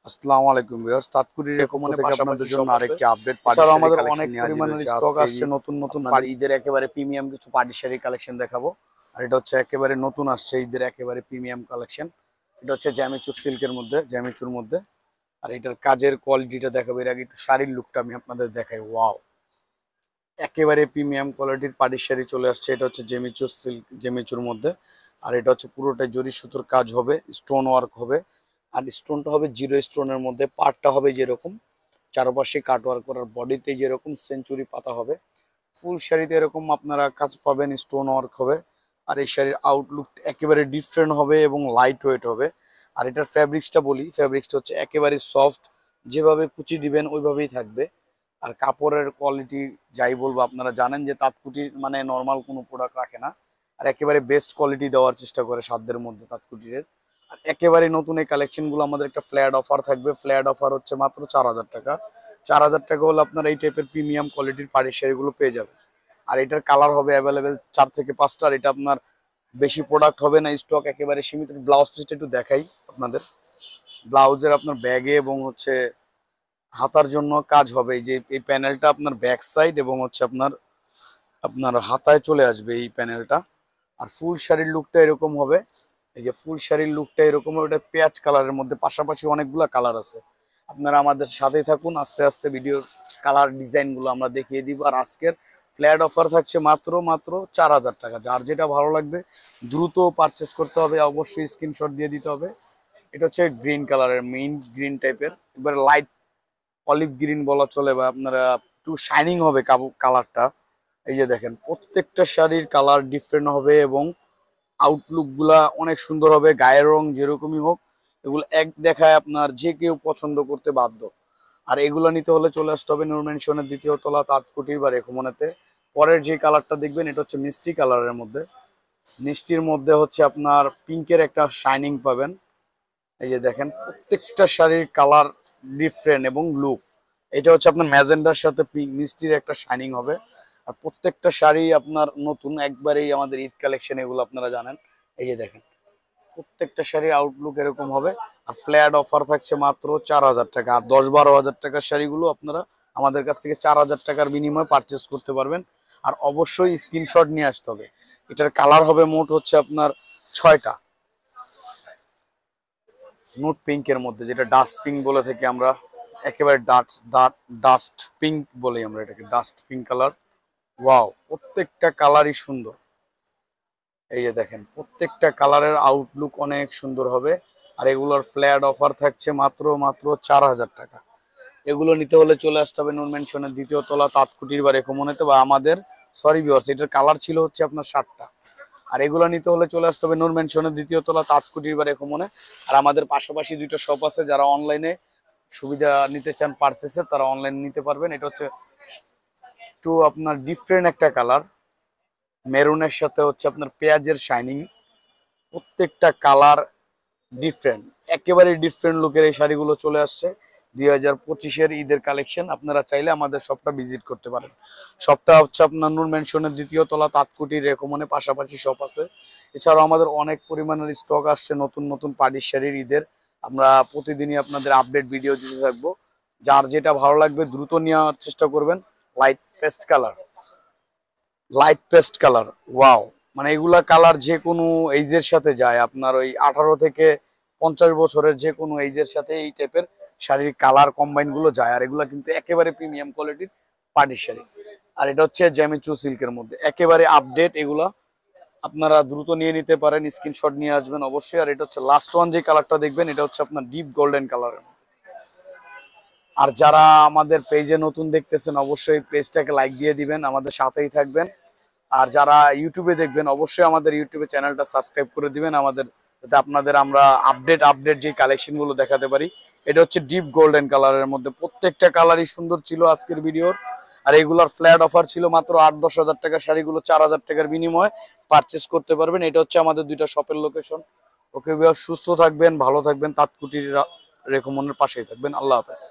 আসসালামু আলাইকুম viewers, তাৎকুরি recommend থেকে আপনাদের জন্য আরেকটি আপডেট এছাড়াও পার্টি আমাদের কালেকশন অনেক নিয়ে হাজির পরিমাণের হয়েছে। স্টক আজকে আসছে নতুন নতুন আপনাদের ঈদের একেবারে প্রিমিয়াম কিছু পার্টি শাড়ি কালেকশন দেখাবো। আর এটা হচ্ছে একেবারে নতুন আসছে ঈদের একেবারে প্রিমিয়াম কালেকশন। এটা হচ্ছে জ্যামিচুর সিল্কের মধ্যে, জ্যামিচুর মধ্যে। আর এটার কাজের কোয়ালিটিটা দেখাবো। এর আগে একটু শাড়ির লুকটা আমি আপনাদের দেখাই। ওয়াও, একেবারে প্রিমিয়াম কোয়ালিটির পার্টি শাড়ি চলে আসছে। এটা হচ্ছে জেমিচুর সিল্ক, জেমিচুর মধ্যে। আর এটা হচ্ছে পুরোটাই জরি সুতোর কাজ হবে, স্টোন ওয়ার্ক হবে। আর স্টোনটা হবে জিরো স্টোনের মধ্যে। পাটটা হবে যেরকম চারপাশে কাটওয়ার্ক করার, বডিতে যেরকম সেঞ্চুরি পাতা হবে, ফুল শাড়িতে এরকম আপনারা কাজ পাবেন, স্টোন ওয়ার্ক হবে। আর এই শাড়ির আউটলুক একেবারে ডিফারেন্ট হবে এবং লাইট ওয়েট হবে। আর এটার ফ্যাব্রিক্সটা বলি, ফ্যাব্রিক্সটা হচ্ছে একেবারে সফট, যেভাবে কুচি দিবেন ওইভাবেই থাকবে। আর কাপড়ের কোয়ালিটি যাই বলবো, আপনারা জানেন যে তাঁতকুটির মানে নর্মাল কোনো প্রোডাক্ট রাখে না। আর একেবারে বেস্ট কোয়ালিটি দেওয়ার চেষ্টা করে সাধ্যের মধ্যে তাঁতকুটির। আর একেবারে নতুন এই কালেকশনগুলো আমাদের একটা ফ্ল্যাট অফার থাকবে। ফ্ল্যাট অফার হচ্ছে মাত্র 4,000 টাকা। 4,000 টাকা হলে আপনার এই টাইপের প্রিমিয়াম কোয়ালিটির পাড়ি শাড়িগুলো পেয়ে যাবেন। আর এটার কালার হবে অ্যাভেলেবেল 4 থেকে 5টা। আর এটা আপনার বেশি প্রোডাক্ট হবে না, স্টক একেবারে সীমিত। ব্লাউজ পিসটা একটু দেখাই আপনাদের। ব্লাউজের আপনার ব্যাগে এবং হচ্ছে হাতার জন্য কাজ হবে। এই যে এই প্যানেলটা আপনার ব্যাক সাইড এবং হচ্ছে আপনার আপনার হাতায় চলে আসবে এই প্যানেলটা। আর ফুল শাড়ির লুকটা এরকম হবে। এই যে ফুল শাড়ির লুকটা এরকম হবে, এটা পেঁয়াজ কালারের মধ্যে। পাশাপাশি অনেকগুলা কালার আছে। আপনারা আমাদের সাথেই থাকুন, আস্তে আস্তে ভিডিওর কালার ডিজাইনগুলো আমরা দেখিয়ে দিব। আর আজকের ফ্ল্যাট অফার থাকছে মাত্র মাত্র 4,000 টাকা। যার যেটা ভালো লাগবে দ্রুত পারচেস করতে হবে, অবশ্যই স্ক্রিনশট দিয়ে দিতে হবে। এটা হচ্ছে গ্রিন কালারের, মেইন গ্রিন টাইপের, এবার লাইট অলিভ গ্রিন বলা চলে, বা আপনারা একটু শাইনিং হবে কালারটা। এই যে দেখেন, প্রত্যেকটা শাড়ির কালার ডিফারেন্ট হবে এবং আউটলুক গুলা অনেক সুন্দর হবে। গায়ের রং যেরকমই হোক, এগুলো এক দেখায় আপনার যে কেউ পছন্দ করতে বাধ্য। আর এগুলো নিতে হলে চলে আসতে হবে নূর ম্যানশনের 2য় তলা, তাঁতকুটির বা রেখমনেতে। পরের যে কালারটা দেখবেন এটা হচ্ছে মিষ্টি কালারের মধ্যে। মিষ্টির মধ্যে হচ্ছে আপনার পিঙ্কের একটা শাইনিং পাবেন। এই যে দেখেন, প্রত্যেকটা শাড়ির কালার ডিফারেন্ট এবং লুক। এটা হচ্ছে আপনার ম্যাজেন্ডার সাথে পিঙ্ক মিষ্টির একটা শাইনিং হবে। আর প্রত্যেকটা শাড়ি আপনার নতুন, একবারেই আমাদের ঈদ কালেকশন, এগুলো আপনারা জানেন। এই যে দেখেন, প্রত্যেকটা শাড়ির আউটলুক এরকম হবে। আর ফ্ল্যাট অফার থাকছে মাত্র 4,000 টাকা। আর 10-12 হাজার টাকার শাড়িগুলো আপনারা আমাদের কাছ থেকে 4,000 টাকার বিনিময়ে পারচেস করতে পারবেন। আর অবশ্যই স্ক্রিনশট নিয়ে আসতে হবে। এটার কালার হবে মোট হচ্ছে আপনার 6টা। নোট পিঙ্কের মধ্যে, যেটা ডাস্ট পিঙ্ক বলে থাকি আমরা, একেবারে ডাস্ট পিঙ্ক বলি আমরা এটাকে, ডাস্ট পিঙ্ক কালার। ওয়াও, প্রত্যেকটা কালারই সুন্দর। এই যে দেখেন, প্রত্যেকটা কালারের আউটলুক অনেক সুন্দর হবে। আর এগুলোর ফ্ল্যাট অফার থাকছে মাত্র মাত্র 4,000 টাকা। এগুলো নিতে হলে চলে আসতে হবে নূর ম্যানশনের 2য় তলা, তাঁতকুটির বা রেখমনেতে, বা আমাদের সরি ভিউয়ার্স, এটার কালার ছিল হচ্ছে আপনার 7টা। আর এগুলো নিতে হলে চলে আসতে হবে নূর ম্যানশনের 2য় তলা, তাঁতকুটির বা রেখমনে। আর আমাদের পাশাপাশি 2টা শপ আছে, যারা অনলাইনে সুবিধা নিতে চান পারচেসে, তারা অনলাইনে নিতে পারবেন। এটা হচ্ছে একটু আপনার ডিফারেন্ট একটা কালার, মেরুনের সাথে হচ্ছে আপনার পেঁয়াজের শাইনিং। প্রত্যেকটা কালার ডিফারেন্ট, একেবারে ডিফারেন্ট লুকের এই শাড়িগুলো চলে আসছে 2025-এর ঈদের কালেকশন। আপনারা চাইলে আমাদের শপটা ভিজিট করতে পারেন। শপটা হচ্ছে আপনার নূর ম্যানশনের 2য় তলা, তাঁতকুটির রেকমনে, পাশাপাশি শপ আছে। এছাড়াও আমাদের অনেক পরিমাণের স্টক আসছে নতুন নতুন পার্টি শাড়ির ঈদের। আমরা প্রতিদিনই আপনাদের আপডেট ভিডিও দিতে থাকবো। যার যেটা ভালো লাগবে দ্রুত নেওয়ার চেষ্টা করবেন। Light paste colour, light paste colour, wow, মানে এগুলা কালার যে কোনো এইজের সাথে যায়। আপনার ওই 18 থেকে 50 বছরের যে কোনো এইজের সাথে এই টাইপের শাড়ির কালার কম্বাইন গুলো যায়। আর এগুলা কিন্তু একেবারে প্রিমিয়াম কোয়ালিটির পার্টির শাড়ি। আর এটা হচ্ছে জ্যামিচু সিল্কের মধ্যে, একেবারে আপডেট। এগুলা আপনারা দ্রুত নিয়ে নিতে পারেন, স্ক্রিনশট নিয়ে আসবেন অবশ্যই। আর এটা হচ্ছে লাস্ট ওয়ান যে কালারটা দেখবেন, এটা হচ্ছে আপনার ডিপ গোল্ডেন কালারের। আর যারা আমাদের পেজে নতুন দেখতেছেন, অবশ্যই পেজটাকে লাইক দিয়ে দিবেন, আমাদের সাথেই থাকবেন। আর যারা ইউটিউবে দেখবেন, অবশ্যই আমাদের ইউটিউবে চ্যানেলটা সাবস্ক্রাইব করে দিবেন আমাদের, যাতে আপনাদের আমরা আপডেট যে কালেকশন গুলো দেখাতে পারি। এটা হচ্ছে ডিপ গোল্ডেন কালারের মধ্যে, প্রত্যেকটা কালারই সুন্দর ছিল আজকের ভিডিওর। আর এগুলোর ফ্ল্যাট অফার ছিল মাত্র 8-10 হাজার টাকা। শাড়িগুলো 4,000 টাকার বিনিময়ে পারচেস করতে পারবেন। এটা হচ্ছে আমাদের 2টা শপের লোকেশন। ওকে, সুস্থ থাকবেন, ভালো থাকবেন, তাঁতকুটির রেকমনের পাশেই থাকবেন। আল্লাহ হাফেজ।